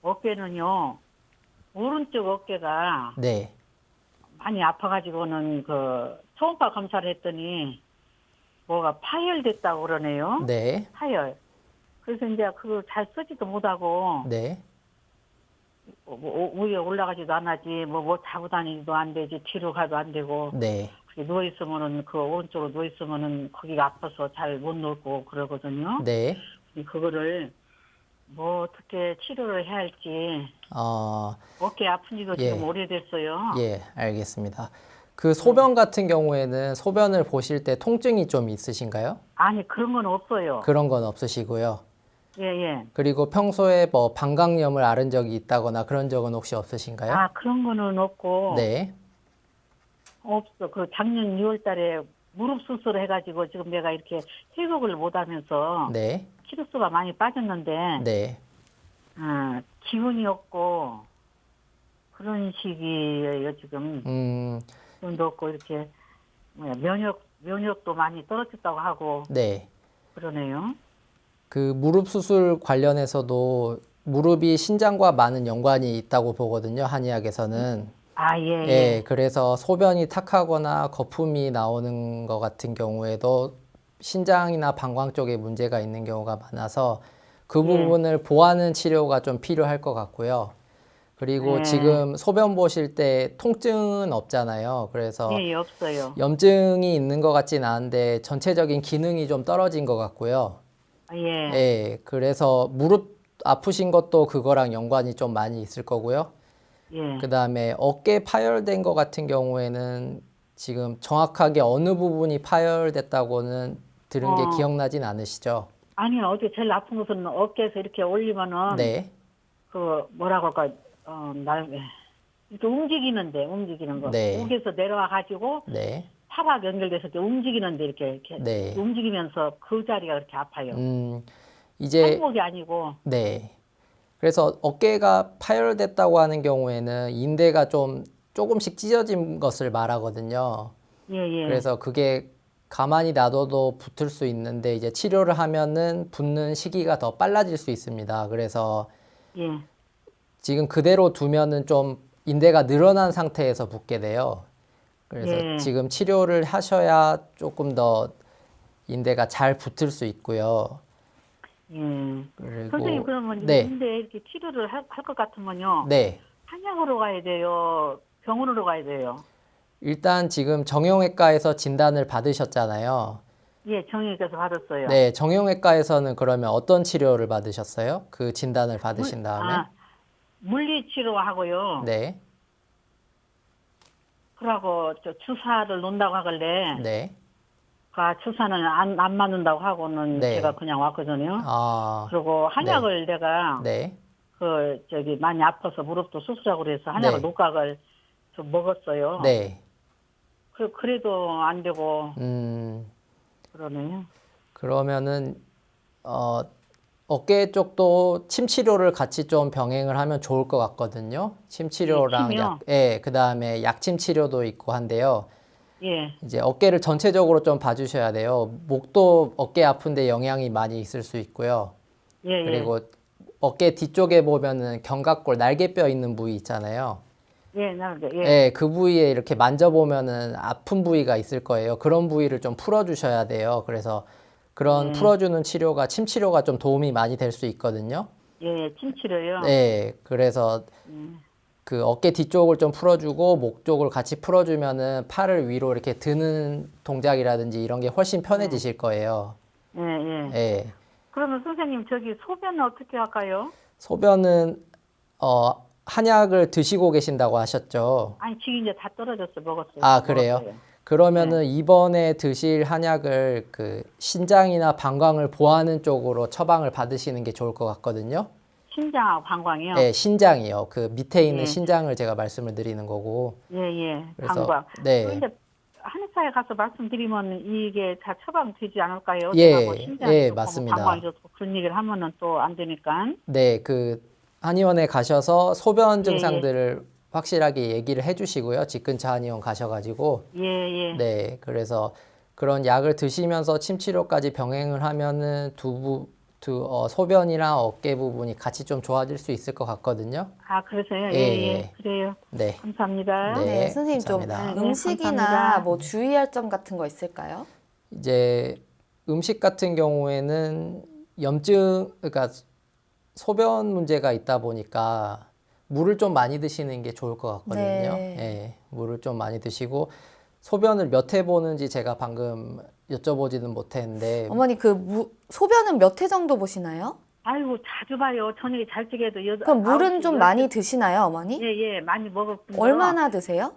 어깨는요. 오른쪽 어깨가 네, 많이 아파가지고는 그 초음파 검사를 했더니 뭐가 파열됐다고 그러네요. 네, 파열. 그래서 이제 그걸 잘 쓰지도 못하고 네, 위에 올라가지도 안 하지 뭐 자고 다니지도 안 되지 뒤로 가도 안 되고 네, 누워 있으면은 그 오른쪽으로 누워 있으면은 거기가 아파서 잘 못 놀고 그러거든요. 네. 그거를 뭐 어떻게 치료를 해야 할지 어, 어깨 아픈지도 예. 지금 오래됐어요. 예, 알겠습니다. 그 소변 같은 경우에는 소변을 보실 때 통증이 좀 있으신가요? 아니 그런 건 없어요. 그런 건 없으시고요. 예예. 그리고 평소에 뭐 방광염을 앓은 적이 있다거나 그런 적은 혹시 없으신가요? 아 그런 거는 없고 네, 없어. 그 작년 2월달에 무릎 수술을 해가지고 지금 내가 이렇게 회복을 못하면서 네, 치료수가 많이 빠졌는데 네, 기운이 없고 그런 시기예요 지금. 기운도 없고 이렇게 면역도 많이 떨어졌다고 하고 네. 그러네요. 그 무릎 수술 관련해서도 무릎이 신장과 많은 연관이 있다고 보거든요, 한의학에서는. 아, 예, 예. 예, 그래서 소변이 탁하거나 거품이 나오는 것 같은 경우에도 신장이나 방광 쪽에 문제가 있는 경우가 많아서 그 부분을 보완하는 치료가 좀 필요할 것 같고요. 그리고 지금 소변 보실 때 통증은 없잖아요. 그래서 예, 없어요. 염증이 있는 것 같진 않은데 전체적인 기능이 좀 떨어진 것 같고요. 예. 예, 그래서 무릎 아프신 것도 그거랑 연관이 좀 많이 있을 거고요. 예. 그 다음에 어깨 파열된 것 같은 경우에는 지금 정확하게 어느 부분이 파열됐다고는 들은 게 기억나진 않으시죠? 아니, 어제 제일 아픈 것은 어깨에서 이렇게 올리면은 네, 그 뭐라고 할까 이렇게 움직이는 거. 네. 목에서 내려와 가지고 네, 팔하고 연결돼서 이렇게 움직이는데 이렇게 네. 움직이면서 그 자리가 그렇게 아파요. 이제 팔목이 아니고. 네. 그래서 어깨가 파열됐다고 하는 경우에는 인대가 조금씩 찢어진 것을 말하거든요. 예, 예. 그래서 그게 가만히 놔둬도 붙을 수 있는데 이제 치료를 하면은 붙는 시기가 더 빨라질 수 있습니다. 그래서 예. 지금 그대로 두면은 좀 인대가 늘어난 상태에서 붙게 돼요. 그래서 지금 치료를 하셔야 조금 더 인대가 잘 붙을 수 있고요. 예. 그리고 선생님 그러면 네, 인대 이렇게 치료를 할 것 같으면요. 네. 한약으로 가야 돼요. 병원으로 가야 돼요. 일단 지금 정형외과에서 진단을 받으셨잖아요. 예, 정형외과에서 받았어요. 네, 정형외과에서는 그러면 어떤 치료를 받으셨어요? 그 진단을 받으신 다음에? 물리치료하고요. 네, 그러고 저 주사를 놓는다고 하길래 네, 주사는 안 맞는다고 하고는 네. 제가 그냥 왔거든요. 아, 그리고 한약을 내가 네, 많이 아파서 무릎도 수술하고 그래서 한약을 네. 녹각을 좀 먹었어요. 네. 그래도 안 되고 음, 그러네요. 그러면은 어깨 쪽도 침 치료를 같이 좀 병행을 하면 좋을 것 같거든요. 침 치료랑 침이요? 그다음에 약침 치료도 있고 한데요. 예, 이제 어깨를 전체적으로 좀 봐주셔야 돼요. 목도 어깨 아픈데 영향이 많이 있을 수 있고요. 예, 예. 그리고 어깨 뒤쪽에 보면은 견갑골 날개뼈 있는 부위 있잖아요. 예, 나는데, 예. 예, 그 부위에 이렇게 만져보면은 아픈 부위가 있을 거예요. 그런 부위를 좀 풀어주셔야 돼요. 그래서 그런 풀어주는 치료가 침 치료가 좀 도움이 많이 될 수 있거든요. 예, 침치료요. 네, 그래서 그 어깨 뒤쪽을 좀 풀어주고 목 쪽을 같이 풀어주면은 팔을 위로 이렇게 드는 동작이라든지 이런 게 훨씬 편해지실 거예요. 예, 예. 예. 그러면 선생님, 소변은 어떻게 할까요? 소변은 한약을 드시고 계신다고 하셨죠. 아니, 지금 이제 다 떨어졌어, 먹었어요. 아, 그래요? 먹었어요. 그러면은 이번에 드실 한약을 그 신장이나 방광을 보호하는 쪽으로 처방을 받으시는 게 좋을 것 같거든요. 신장하고 방광이요? 네, 신장이요. 그 밑에 있는 예. 신장을 제가 말씀을 드리는 거고. 예, 예. 그래서, 방광. 네. 그런데 한의사에 가서 말씀드리면 이게 다 처방되지 않을까요? 예, 제가 뭐 신장이 예, 좋고 뭐 맞습니다. 방광이 좋고 그런 얘기를 하면은 또 안 되니까. 네, 그 한의원에 가셔서 소변 예, 증상들을 확실하게 얘기를 해주시고요. 집 근처 한의원 가셔가지고. 예, 예. 네, 그래서 그런 약을 드시면서 침 치료까지 병행을 하면은 소변이랑 어깨 부분이 같이 좀 좋아질 수 있을 것 같거든요. 아, 그러세요? 예, 예, 예. 예. 그래요. 네. 감사합니다. 네. 네, 선생님 감사합니다. 좀 음식이나 감사합니다. 뭐 주의할 점 같은 거 있을까요? 이제 음식 같은 경우에는 그러니까 소변 문제가 있다 보니까 물을 좀 많이 드시는 게 좋을 것 같거든요. 네. 예, 물을 좀 많이 드시고 소변을 몇 회 보는지 제가 방금 여쭤보지는 못했는데 어머니 소변은 몇 회 정도 보시나요? 아이고, 자주 봐요. 저녁에 잘 적에도 그럼 물은 9시, 좀 10시. 많이 드시나요, 어머니? 예, 예. 많이 먹을 뿐더러 얼마나 드세요?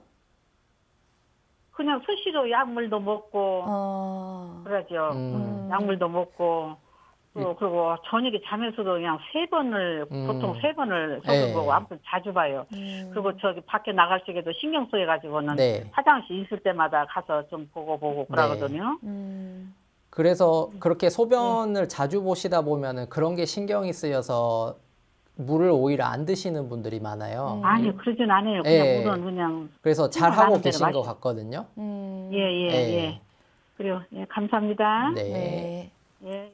그냥 수시로 약물도 먹고 그러죠. 약물도 먹고 또 그리고 저녁에 자면서도 그냥 보통 세 번을 예. 속을 보고 아무튼 자주 봐요. 그리고 저기 밖에 나갈 적에도 신경 써가지고는 네. 화장실 있을 때마다 가서 좀 보고 그러거든요. 그래서 그렇게 소변을 자주 보시다 보면은 그런 게 신경이 쓰여서 물을 오히려 안 드시는 분들이 많아요. 아니 그러진 않아요. 그냥 예. 물은 그냥 그래서 잘 생각나는 하고 대로 계신 것 마시고. 같거든요. 예예예. 예. 예. 그래요. 예, 감사합니다. 네. 네. 예.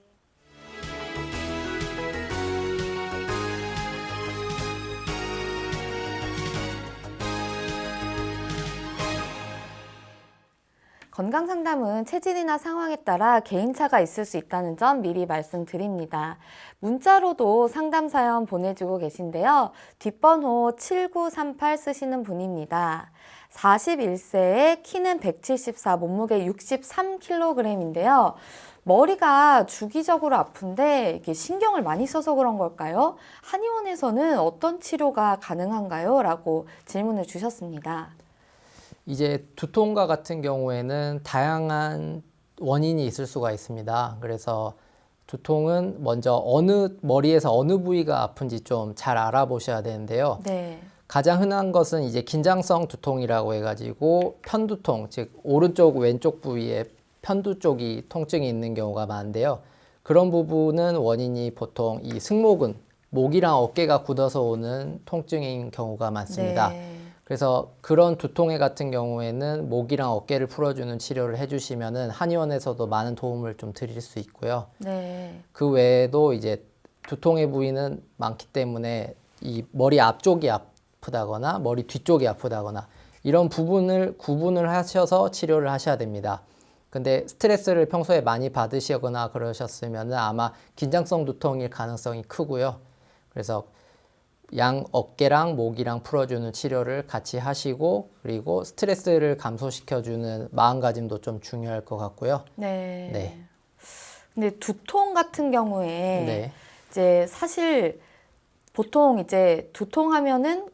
건강 상담은 체질이나 상황에 따라 개인차가 있을 수 있다는 점 미리 말씀드립니다. 문자로도 상담 사연 보내주고 계신데요. 뒷번호 7938 쓰시는 분입니다. 41세에 키는 174, 몸무게 63kg인데요. 머리가 주기적으로 아픈데 이게 신경을 많이 써서 그런 걸까요? 한의원에서는 어떤 치료가 가능한가요? 라고 질문을 주셨습니다. 이제 두통과 같은 경우에는 다양한 원인이 있을 수가 있습니다. 그래서 두통은 먼저 머리에서 어느 부위가 아픈지 좀 잘 알아보셔야 되는데요. 네. 가장 흔한 것은 이제 긴장성 두통이라고 해가지고 편두통, 즉 오른쪽 왼쪽 부위에 편두 쪽이 통증이 있는 경우가 많은데요. 그런 부분은 원인이 보통 이 승모근, 목이랑 어깨가 굳어서 오는 통증인 경우가 많습니다. 네. 그래서 그런 두통에 같은 경우에는 목이랑 어깨를 풀어주는 치료를 해주시면은 한의원에서도 많은 도움을 좀 드릴 수 있고요. 네. 그 외에도 이제 두통의 부위는 많기 때문에 이 머리 앞쪽이 아프다거나 머리 뒤쪽이 아프다거나 이런 부분을 구분을 하셔서 치료를 하셔야 됩니다. 근데 스트레스를 평소에 많이 받으시거나 그러셨으면 아마 긴장성 두통일 가능성이 크고요. 그래서 양 어깨랑 목이랑 풀어주는 치료를 같이 하시고 그리고 스트레스를 감소시켜주는 마음가짐도 좀 중요할 것 같고요. 네. 네. 근데 두통 같은 경우에 네. 이제 사실 보통 이제 두통하면은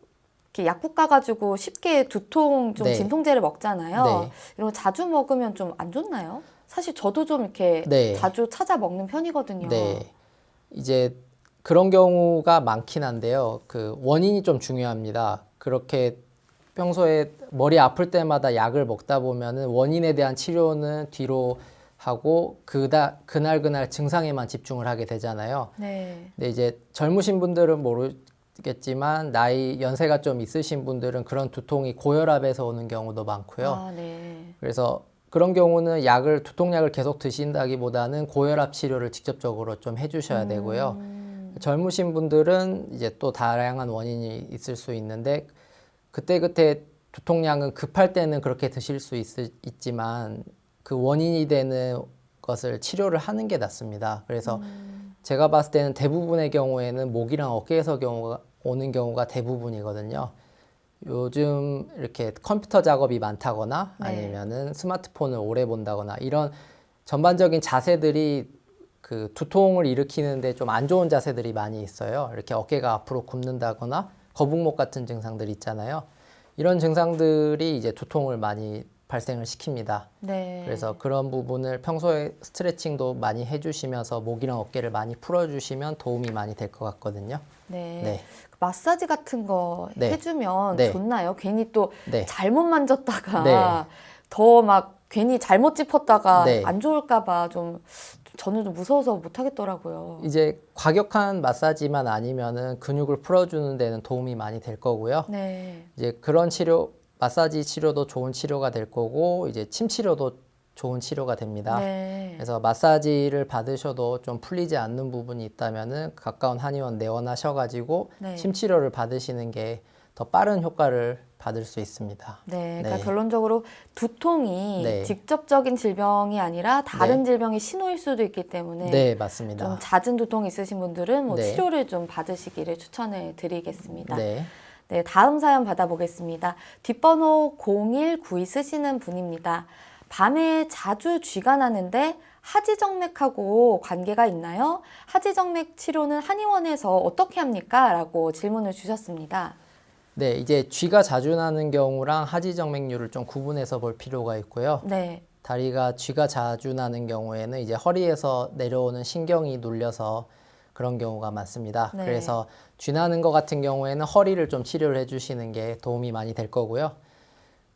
이렇게 약국 가가지고 쉽게 두통 좀 네. 진통제를 먹잖아요. 네. 이런 거 자주 먹으면 좀 안 좋나요? 사실 저도 좀 이렇게 네. 자주 찾아 먹는 편이거든요. 네. 이제 그런 경우가 많긴 한데요. 그 원인이 좀 중요합니다. 그렇게 평소에 머리 아플 때마다 약을 먹다 보면은 원인에 대한 치료는 뒤로 하고 그날 증상에만 집중을 하게 되잖아요. 네. 근데 이제 젊으신 분들은 모르겠지만 연세가 좀 있으신 분들은 그런 두통이 고혈압에서 오는 경우도 많고요. 아, 네. 그래서 그런 경우는 두통약을 계속 드신다기보다는 고혈압 치료를 직접적으로 좀 해주셔야 되고요. 젊으신 분들은 이제 또 다양한 원인이 있을 수 있는데 그때그때 두통약은 급할 때는 그렇게 드실 수 있지만 그 원인이 되는 것을 치료를 하는 게 낫습니다. 그래서 제가 봤을 때는 대부분의 경우에는 목이랑 어깨에서 오는 경우가 대부분이거든요. 요즘 이렇게 컴퓨터 작업이 많다거나 네. 아니면은 스마트폰을 오래 본다거나 이런 전반적인 자세들이 그 두통을 일으키는데 좀 안 좋은 자세들이 많이 있어요. 이렇게 어깨가 앞으로 굽는다거나 거북목 같은 증상들 있잖아요. 이런 증상들이 이제 두통을 많이 발생을 시킵니다. 네. 그래서 그런 부분을 평소에 스트레칭도 많이 해주시면서 목이랑 어깨를 많이 풀어주시면 도움이 많이 될 것 같거든요. 네. 네. 마사지 같은 거 네. 해주면 네. 좋나요? 괜히 또 네. 잘못 만졌다가 네. 더 막 괜히 잘못 짚었다가 네. 안 좋을까봐 저는 좀 무서워서 못 하겠더라고요. 이제 과격한 마사지만 아니면은 근육을 풀어주는 데는 도움이 많이 될 거고요. 네. 이제 그런 마사지 치료도 좋은 치료가 될 거고 이제 침 치료도 좋은 치료가 됩니다. 네. 그래서 마사지를 받으셔도 좀 풀리지 않는 부분이 있다면은 가까운 한의원 내원하셔가지고 네. 침 치료를 받으시는 게 더 빠른 효과를 받을 수 있습니다. 네, 그러니까 네. 결론적으로 두통이 네. 직접적인 질병이 아니라 다른 네. 질병의 신호일 수도 있기 때문에 네, 맞습니다. 좀 잦은 두통 있으신 분들은 뭐 네. 치료를 좀 받으시기를 추천해 드리겠습니다. 네. 네, 다음 사연 받아보겠습니다. 뒷번호 0192 쓰시는 분입니다. 밤에 자주 쥐가 나는데 하지정맥하고 관계가 있나요? 하지정맥 치료는 한의원에서 어떻게 합니까? 라고 질문을 주셨습니다. 네, 이제 쥐가 자주 나는 경우랑 하지정맥류를 좀 구분해서 볼 필요가 있고요. 네. 쥐가 자주 나는 경우에는 이제 허리에서 내려오는 신경이 눌려서 그런 경우가 많습니다. 네. 그래서 쥐 나는 것 같은 경우에는 허리를 좀 치료를 해주시는 게 도움이 많이 될 거고요.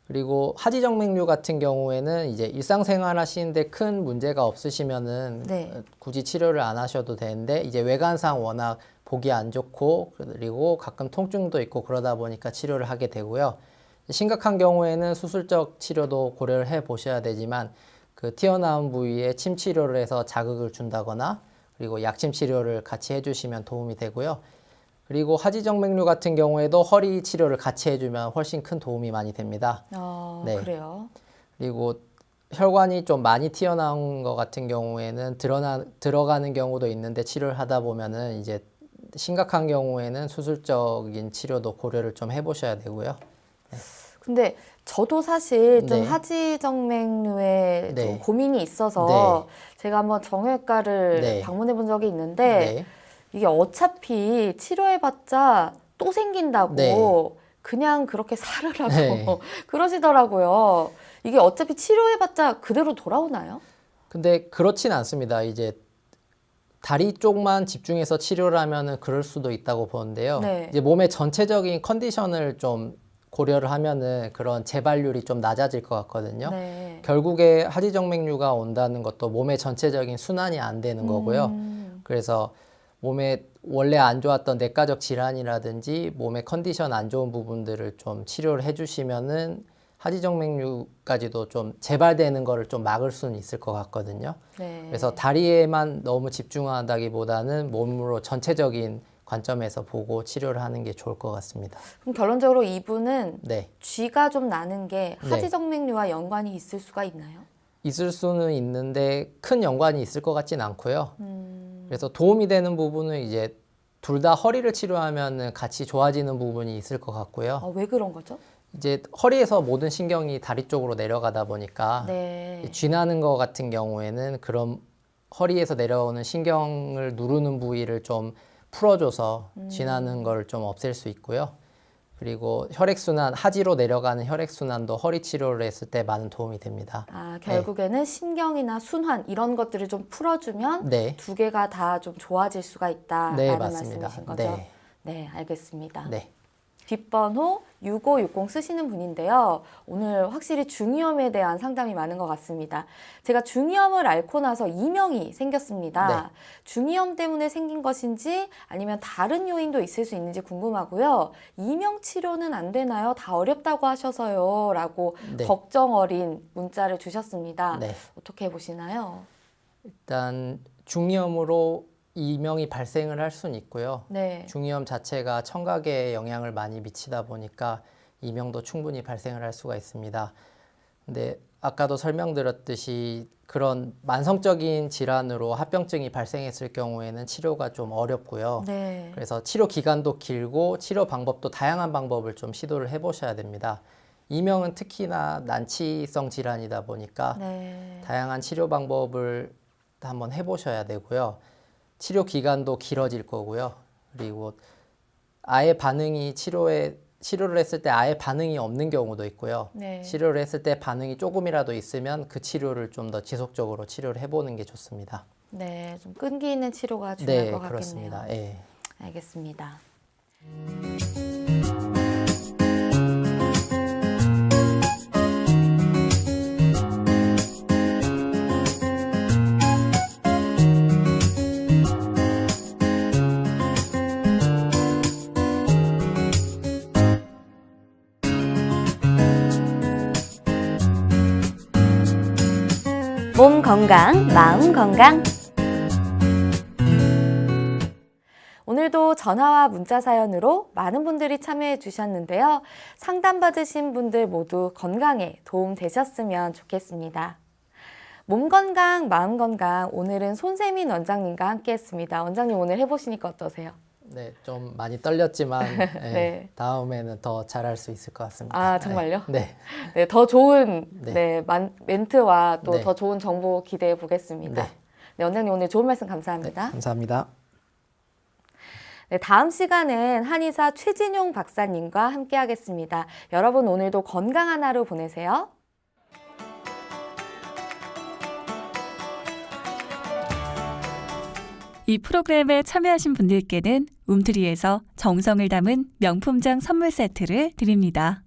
그리고 하지정맥류 같은 경우에는 이제 일상생활 하시는데 큰 문제가 없으시면은 네. 굳이 치료를 안 하셔도 되는데 이제 외관상 워낙 보기 안 좋고 그리고 가끔 통증도 있고 그러다 보니까 치료를 하게 되고요. 심각한 경우에는 수술적 치료도 고려를 해 보셔야 되지만 그 튀어나온 부위에 침 치료를 해서 자극을 준다거나 그리고 약침 치료를 같이 해주시면 도움이 되고요. 그리고 하지정맥류 같은 경우에도 허리 치료를 같이 해주면 훨씬 큰 도움이 많이 됩니다. 네. 그래요? 그리고 혈관이 좀 많이 튀어나온 것 같은 경우에는 들어가는 경우도 있는데 치료를 하다 보면은 이제 심각한 경우에는 수술적인 치료도 고려를 좀 해보셔야 되고요. 네. 근데 저도 사실 좀 네. 하지정맥류에 네. 좀 고민이 있어서 제가 한번 정형외과를 네. 방문해 본 적이 있는데 이게 어차피 치료해봤자 또 생긴다고 그냥 그렇게 살으라고 그러시더라고요. 이게 어차피 치료해봤자 그대로 돌아오나요? 근데 그렇진 않습니다. 이제 다리 쪽만 집중해서 치료를 하면은 그럴 수도 있다고 보는데요. 이제 몸의 전체적인 컨디션을 좀 고려를 하면은 그런 재발률이 좀 낮아질 것 같거든요. 결국에 하지정맥류가 온다는 것도 몸의 전체적인 순환이 안 되는 거고요. 그래서 몸에 원래 안 좋았던 내과적 질환이라든지 몸의 컨디션 안 좋은 부분들을 좀 치료를 해주시면은 하지정맥류까지도 좀 재발되는 거를 좀 막을 수는 있을 것 같거든요. 그래서 다리에만 너무 집중한다기보다는 몸으로 전체적인 관점에서 보고 치료를 하는 게 좋을 것 같습니다. 그럼 결론적으로 이분은 쥐가 좀 나는 게 하지정맥류와 연관이 있을 수가 있나요? 있을 수는 있는데 큰 연관이 있을 것 같진 않고요. 그래서 도움이 되는 부분은 이제 둘 다 허리를 치료하면 같이 좋아지는 부분이 있을 것 같고요. 왜 그런 거죠? 이제 허리에서 모든 신경이 다리 쪽으로 내려가다 보니까 네. 쥐나는 것 같은 경우에는 그런 허리에서 내려오는 신경을 누르는 부위를 좀 풀어줘서 쥐나는 걸 좀 없앨 수 있고요. 그리고 혈액순환, 하지로 내려가는 혈액순환도 허리 치료를 했을 때 많은 도움이 됩니다. 결국에는 신경이나 순환 이런 것들을 좀 풀어주면 네. 두 개가 다 좀 좋아질 수가 있다라는 네, 맞습니다. 말씀이신 거죠? 네, 알겠습니다. 네. 뒷번호 6560 쓰시는 분인데요. 오늘 확실히 중이염에 대한 상담이 많은 것 같습니다. 제가 중이염을 앓고 나서 이명이 생겼습니다. 네. 중이염 때문에 생긴 것인지 아니면 다른 요인도 있을 수 있는지 궁금하고요. 이명 치료는 안 되나요? 다 어렵다고 하셔서요. 라고 네. 걱정 어린 문자를 주셨습니다. 네. 어떻게 보시나요? 일단 중이염으로 이명이 발생을 할 수는 있고요. 네. 중이염 자체가 청각에 영향을 많이 미치다 보니까 이명도 충분히 발생을 할 수가 있습니다. 근데 아까도 설명드렸듯이 그런 만성적인 질환으로 합병증이 발생했을 경우에는 치료가 좀 어렵고요. 네. 그래서 치료 기간도 길고 치료 방법도 다양한 방법을 좀 시도를 해보셔야 됩니다. 이명은 특히나 난치성 질환이다 보니까 네. 다양한 치료 방법을 한번 해보셔야 되고요. 치료 기간도 길어질 거고요. 그리고 아예 반응이 치료를 했을 때 아예 반응이 없는 경우도 있고요. 네. 치료를 했을 때 반응이 조금이라도 있으면 그 치료를 좀 더 지속적으로 치료를 해보는 게 좋습니다. 네, 좀 끈기 있는 치료가 중요할 네, 것 같겠네요. 그렇습니다. 예. 알겠습니다. 몸 건강, 마음 건강. 오늘도 전화와 문자 사연으로 많은 분들이 참여해 주셨는데요. 상담받으신 분들 모두 건강에 도움 되셨으면 좋겠습니다. 몸 건강, 마음 건강, 오늘은 손세민 원장님과 함께 했습니다. 원장님 오늘 해보시니까 어떠세요? 네, 좀 많이 떨렸지만 예, 네. 다음에는 더 잘할 수 있을 것 같습니다. 아, 정말요? 네. 네, 더 좋은 네. 멘트와 또 네. 더 좋은 정보 기대해 보겠습니다. 네. 네, 원장님 오늘 좋은 말씀 네, 감사합니다. 감사합니다. 네, 다음 시간은 한의사 최진용 박사님과 함께 하겠습니다. 여러분 오늘도 건강한 하루 보내세요. 이 프로그램에 참여하신 분들께는 움트리에서 정성을 담은 명품장 선물 세트를 드립니다.